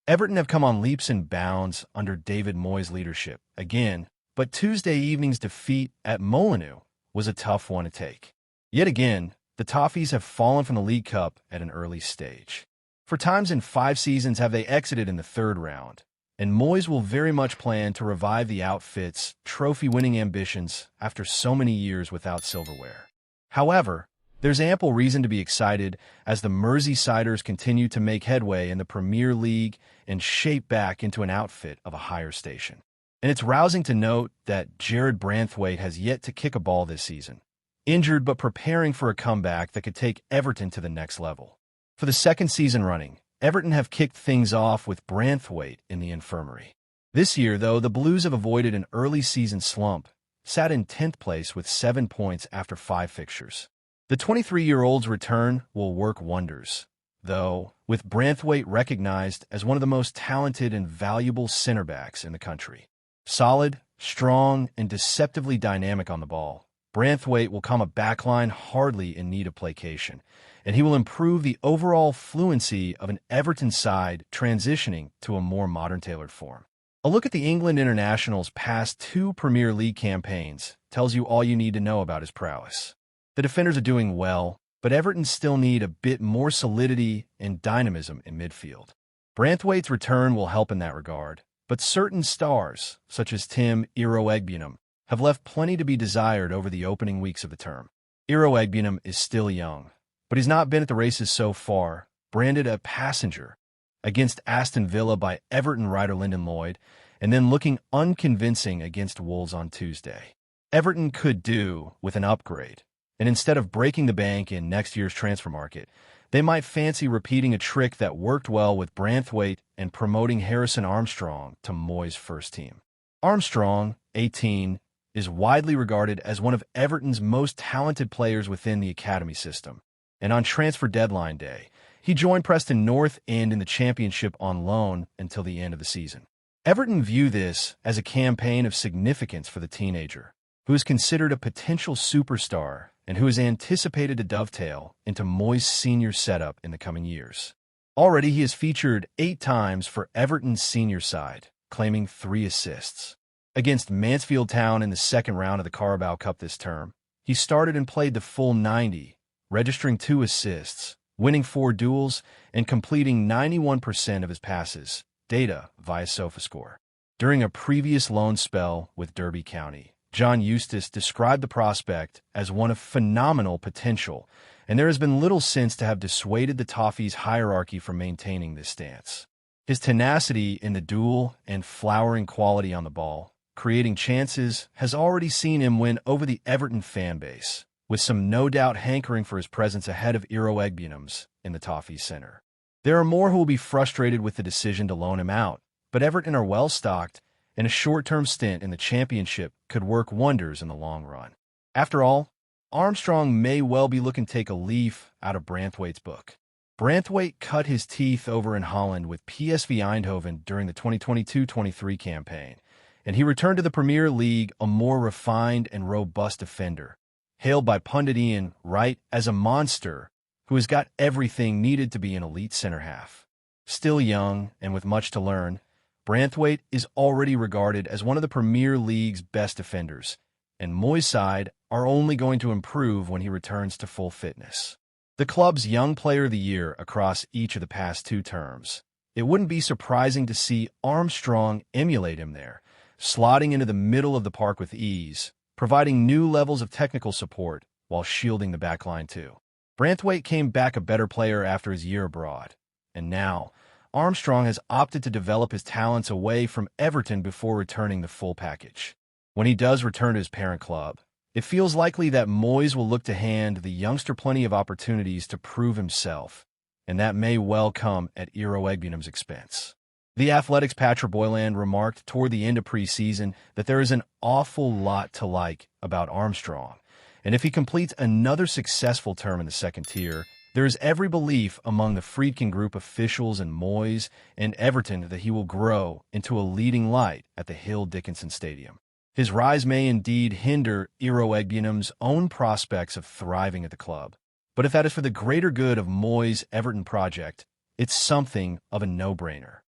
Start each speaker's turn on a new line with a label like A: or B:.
A: Everton have come on leaps and bounds under David Moyes' leadership again, but Tuesday evening's defeat at Molineux was a tough one to take. Yet again, the Toffees have fallen from the League Cup at an early stage. For times in 5 seasons have they exited in the third round, and Moyes will very much plan to revive the outfit's trophy-winning ambitions after so many years without silverware. However, there's ample reason to be excited as the Merseysiders continue to make headway in the Premier League and shape back into an outfit of a higher station. And it's rousing to note that Jarrad Branthwaite has yet to kick a ball this season, injured but preparing for a comeback that could take Everton to the next level. For the second season running, Everton have kicked things off with Branthwaite in the infirmary. This year, though, the Blues have avoided an early season slump, sat in 10th place with 7 points after 5 fixtures. The 23-year-old's return will work wonders, though, with Branthwaite recognized as one of the most talented and valuable center backs in the country. Solid, strong, and deceptively dynamic on the ball, Branthwaite will come a backline hardly in need of placation, and he will improve the overall fluency of an Everton side transitioning to a more modern-tailored form. A look at the England international's past 2 Premier League campaigns tells you all you need to know about his prowess. The defenders are doing well, but Everton still need a bit more solidity and dynamism in midfield. Branthwaite's return will help in that regard, but certain stars, such as Tim Iroegbunam, have left plenty to be desired over the opening weeks of the term. Iroegbunam is still young, but he's not been at the races so far, branded a passenger against Aston Villa by Everton writer Lyndon Lloyd, and then looking unconvincing against Wolves on Tuesday. Everton could do with an upgrade, and instead of breaking the bank in next year's transfer market, they might fancy repeating a trick that worked well with Branthwaite and promoting Harrison Armstrong to Moyes' first team. Armstrong, 18, is widely regarded as one of Everton's most talented players within the academy system, and on transfer deadline day, he joined Preston North End in the Championship on loan until the end of the season. Everton view this as a campaign of significance for the teenager, who is considered a potential superstar and who is anticipated to dovetail into Moyes' senior setup in the coming years. Already he has featured 8 times for Everton's senior side, claiming 3 assists. Against Mansfield Town in the second round of the Carabao Cup this term, he started and played the full 90, registering 2 assists, winning 4 duels, and completing 91% of his passes, data via SofaScore. During a previous loan spell with Derby County, John Eustace described the prospect as one of phenomenal potential, and there has been little since to have dissuaded the Toffees' hierarchy from maintaining this stance. His tenacity in the duel and flowering quality on the ball, creating chances, has already seen him win over the Everton fan base, with some no doubt hankering for his presence ahead of Iroegbunam's in the Toffees center. There are more who will be frustrated with the decision to loan him out, but Everton are well-stocked, and a short-term stint in the Championship could work wonders in the long run. After all, Armstrong may well be looking to take a leaf out of Branthwaite's book. Branthwaite cut his teeth over in Holland with PSV Eindhoven during the 2022-23 campaign, and he returned to the Premier League a more refined and robust defender, hailed by pundit Ian Wright as a monster who has got everything needed to be an elite center-half. Still young and with much to learn, Branthwaite is already regarded as one of the Premier League's best defenders, and Moyes' side are only going to improve when he returns to full fitness. The club's Young Player of the Year across each of the past 2 terms, it wouldn't be surprising to see Armstrong emulate him there, slotting into the middle of the park with ease, providing new levels of technical support while shielding the backline too. Branthwaite came back a better player after his year abroad, and now Armstrong has opted to develop his talents away from Everton before returning the full package. When he does return to his parent club, it feels likely that Moyes will look to hand the youngster plenty of opportunities to prove himself, and that may well come at Iroegbunam's expense. The Athletic's Patra Boylan remarked toward the end of preseason that there is an awful lot to like about Armstrong, and if he completes another successful term in the second tier, there is every belief among the Friedkin Group officials and Moyes and Everton that he will grow into a leading light at the Hill Dickinson Stadium. His rise may indeed hinder Iroegbunam's own prospects of thriving at the club, but if that is for the greater good of Moyes' Everton project, it's something of a no-brainer.